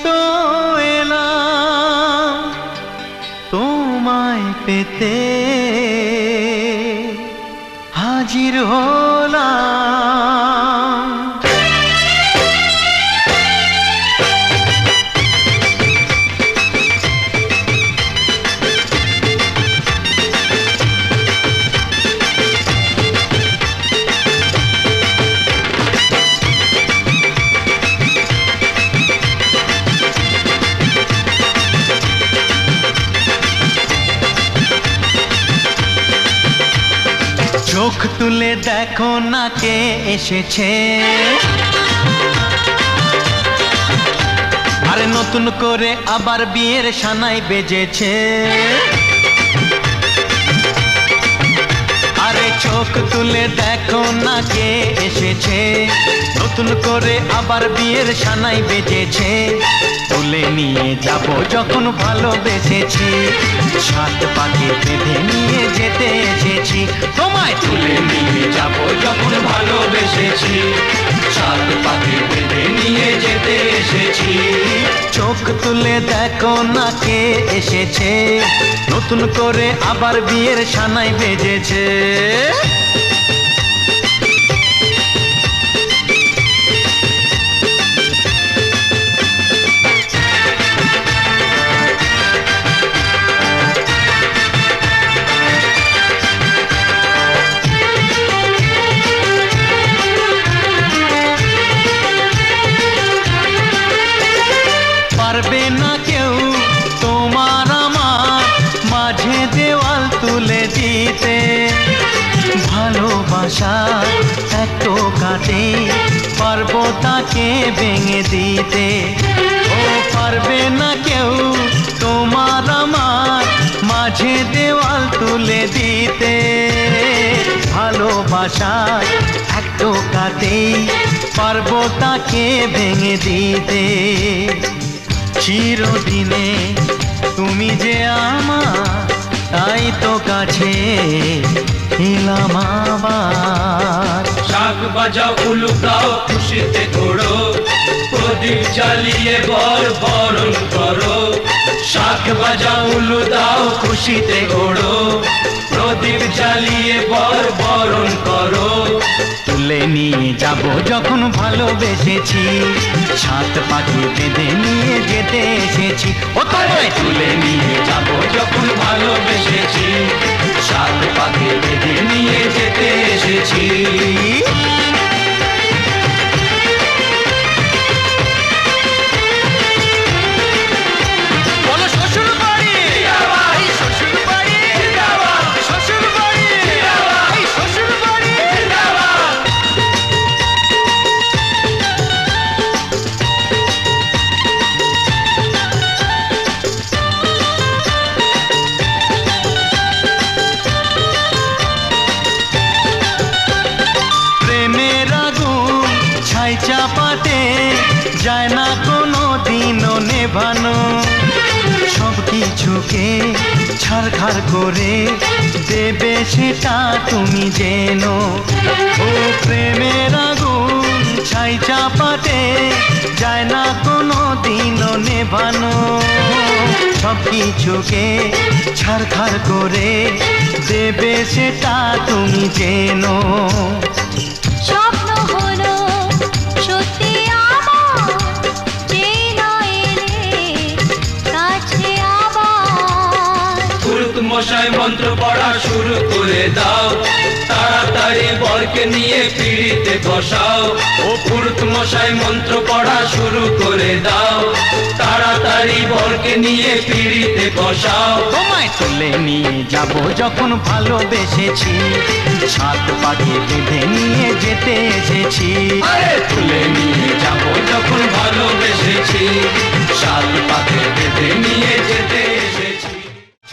তো এলাম তোমায় পেতে, হাজির হলাম। চোখ তুলে দেখো না কে এসেছে, আরে নতুন করে আবার বিয়ের সানাই বেজেছে। আরে চোখ তুলে দেখো না কে এসেছে, নতুন করে আবার বিয়ের সানাই বেজেছে। তুলে নিয়ে যাব যখন ভালোবেসেছি, সাত পাকে বেঁধে নিয়ে যেতে এসেছি। তোমায় তুলে নিয়ে যাব যখন ভালোবেসেছি, সাত পাকে বেঁধে নিয়ে যেতে এসেছি। চোখ তুলে দেখো না কে এসেছে, নতুন করে আবার বিয়ের সানাই বেজেছে। পারবে না কেউ তোমার আমার মাঝে দেওয়াল তুলে দিতে, ভালোবাসা এত কাটে পারবো তাকে ভেঙে দিতে। ও পারবে না কেউ তোমার আমার মাঝে দেওয়াল তুলে দিতে, ভালোবাসা এত কাটে পারবো তাকে ভেঙে দিতে। চিরদিনে তুমি যে আমার, তাই তো কাছে এলাম আবার। শাক বাজাও উলুকাও খুশিতে ঘোড়ো, প্রদীপ জ্বালিয়ে বর বরণ করো। শাক বাজাও উলু দাও খুশিতে ঘোড়ো, প্রদীপ জ্বালিয়ে বর বরণ করো। তুলে নিয়ে যাব যখন ভালোবেসেছি, সাত পাখি বেঁধে নিয়ে যেতে এসেছি। ও তোমায় তুলে নিয়ে যাব যখন ভালোবেসেছি, সাত পাখি বেঁধে নিয়ে যেতে এসেছি। চাপাতে যায় না কোনো দিনও নেভানো, সব কিছুকে ছারখার করে দেবে সেটা তুমি জেনো। ও প্রেমের আগুন ছাই চাপাতে যায় না কোনো দিনও নেভানো, সব কিছুকে ছারখার করে দেবে সেটা তুমি জেনো। মশাই মন্ত্র পড়া শুরু করে দাও, তাড়াতাড়ি বরকে নিয়ে পিড়িতে বসাও। ও পুরুত মশাই মন্ত্র পড়া শুরু করে দাও, তাড়াতাড়ি বরকে নিয়ে পিড়িতে বসাও। তোমায় তুলে নিয়ে যাব যখন ভালোবেসেছি, সাত পাখি বেঁধে নিয়ে যেতে এসেছি।